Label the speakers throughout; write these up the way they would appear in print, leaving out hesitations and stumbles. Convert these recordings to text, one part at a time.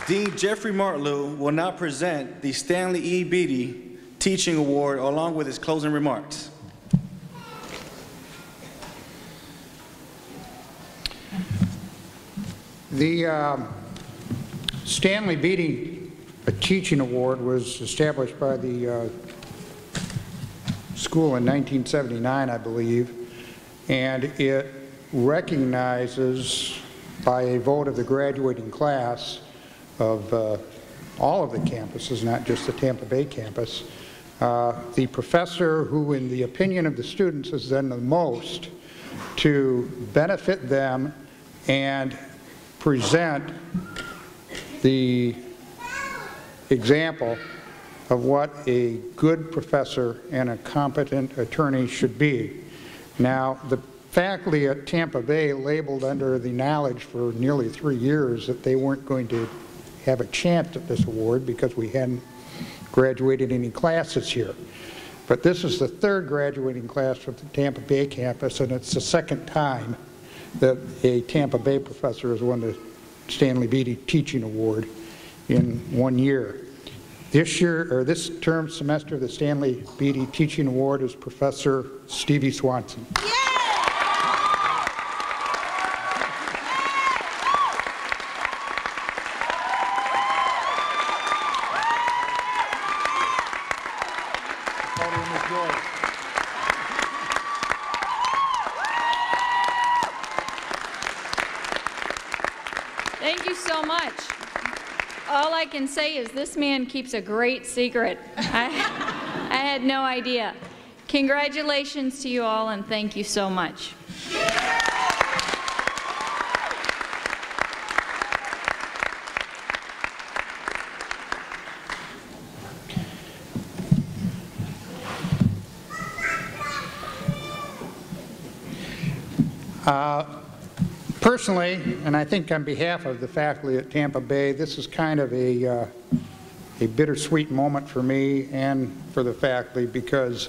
Speaker 1: Dean Jeffrey Martlew will now present the Stanley E. Beatty Teaching Award along with his closing remarks.
Speaker 2: The Stanley Beatty Teaching Award was established by the school in 1979, I believe, and it recognizes by a vote of the graduating class of all of the campuses, not just the Tampa Bay campus, the professor who, in the opinion of the students, has done the most to benefit them and present the example of what a good professor and a competent attorney should be. Now, the faculty at Tampa Bay labeled under the knowledge for nearly 3 years that they weren't going to have a chance at this award because we hadn't graduated any classes here. But this is the third graduating class for the Tampa Bay campus, and it's the second time that a Tampa Bay professor has won the Stanley Beatty Teaching Award in 1 year. This year, or this term semester, the Stanley Beatty Teaching Award is Professor Stevie Swanson.
Speaker 3: Yeah!
Speaker 4: Thank you so much. All I can say is this man keeps a great secret. I had no idea. Congratulations to you all, and thank you so much.
Speaker 2: Personally, and I think on behalf of the faculty at Tampa Bay, this is kind of a bittersweet moment for me and for the faculty because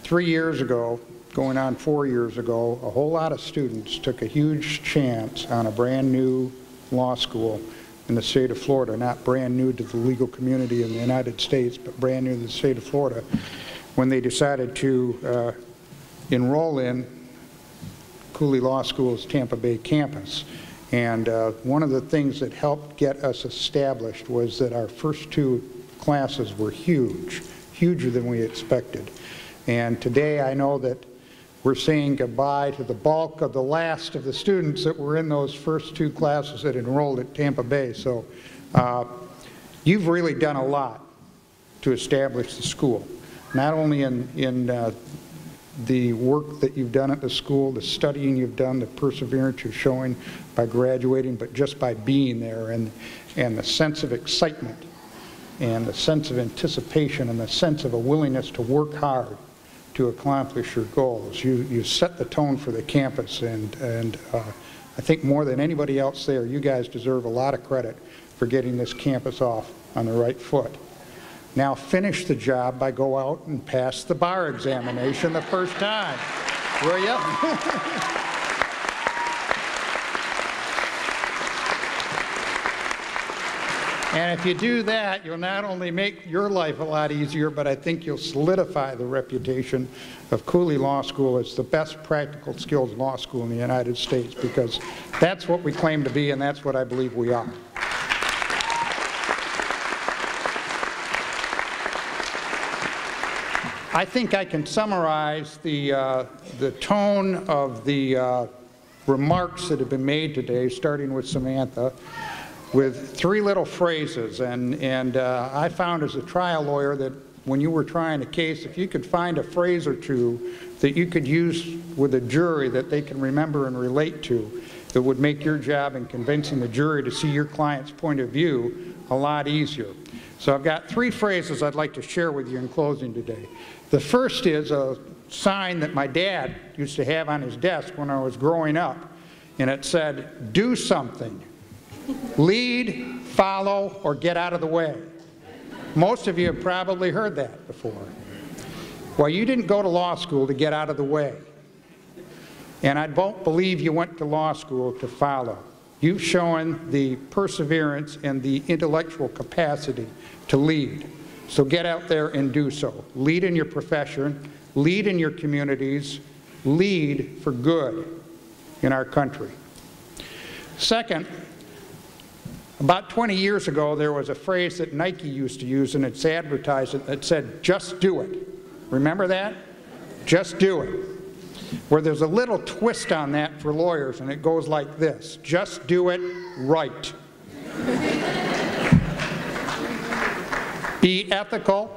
Speaker 2: 3 years ago, going on 4 years ago, a whole lot of students took a huge chance on a brand new law school in the state of Florida, not brand new to the legal community in the United States, but brand new to the state of Florida, when they decided to enroll in Cooley Law School's Tampa Bay campus. And one of the things that helped get us established was that our first 2 classes were huge, huger than we expected. And today I know that we're saying goodbye to the bulk of the last of the students that were in those first 2 classes that enrolled at Tampa Bay. So you've really done a lot to establish the school, not only in the work that you've done at the school, the studying you've done, the perseverance you're showing by graduating, but just by being there, and the sense of excitement and the sense of anticipation and the sense of a willingness to work hard to accomplish your goals. You set the tone for the campus, and I think more than anybody else there, you guys deserve a lot of credit for getting this campus off on the right foot. Now finish the job by go out and pass the bar examination the first time. Will you? And if you do that, you'll not only make your life a lot easier, but I think you'll solidify the reputation of Cooley Law School as the best practical skills law school in the United States, because that's what we claim to be, and that's what I believe we are. I think I can summarize the tone of the remarks that have been made today, starting with Samantha, with 3 little phrases. And I found as a trial lawyer that when you were trying a case, if you could find a phrase or 2 that you could use with a jury that they can remember and relate to, that would make your job in convincing the jury to see your client's point of view a lot easier. So I've got 3 phrases I'd like to share with you in closing today. The first is a sign that my dad used to have on his desk when I was growing up, and it said, "Do something. Lead, follow, or get out of the way." Most of you have probably heard that before. Well, you didn't go to law school to get out of the way. And I don't believe you went to law school to follow. You've shown the perseverance and the intellectual capacity to lead. So get out there and do so. Lead in your profession, lead in your communities, lead for good in our country. Second, about 20 years ago, there was a phrase that Nike used to use in its advertising that said, "Just do it." Remember that? Just do it. Where there's a little twist on that for lawyers, and it goes like this: just do it right. Be ethical,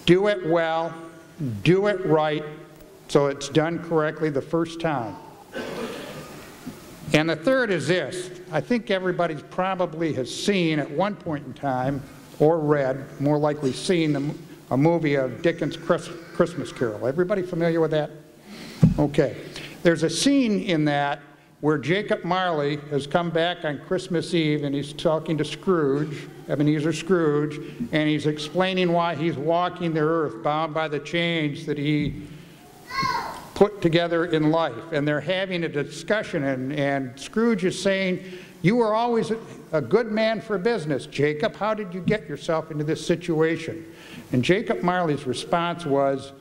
Speaker 2: do it well, do it right, so it's done correctly the first time. And the third is this: I think everybody probably has seen at one point in time, or read, more likely seen, a movie of Dickens' Christmas Carol. Everybody familiar with that? Okay. There's a scene in that where Jacob Marley has come back on Christmas Eve and he's talking to Scrooge, Ebenezer Scrooge, and he's explaining why he's walking the earth bound by the chains that he put together in life. And they're having a discussion, and Scrooge is saying, "You were always a good man for business, Jacob. How did you get yourself into this situation?" And Jacob Marley's response was,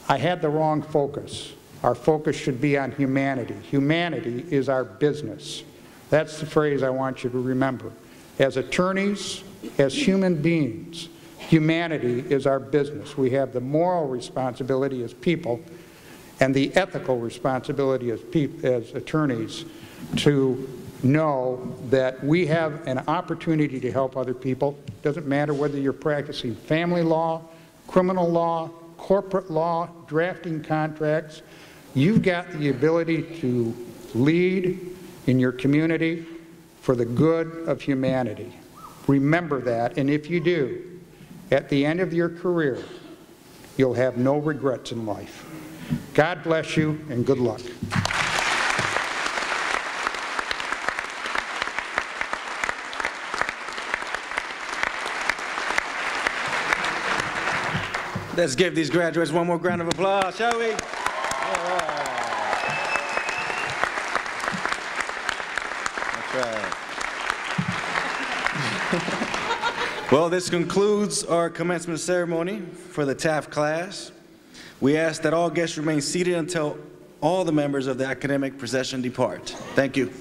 Speaker 2: "I had the wrong focus. Our focus should be on humanity. Humanity is our business." That's the phrase I want you to remember. As attorneys, as human beings, humanity is our business. We have the moral responsibility as people and the ethical responsibility as attorneys to know that we have an opportunity to help other people. It doesn't matter whether you're practicing family law, criminal law, corporate law, drafting contracts. You've got the ability to lead in your community for the good of humanity. Remember that, and if you do, at the end of your career, you'll have no regrets in life. God bless you, and good luck.
Speaker 1: Let's give these graduates one more round of applause, shall we? All right. That's right. Well, this concludes our commencement ceremony for the Taft class. We ask that all guests remain seated until all the members of the academic procession depart. Thank you.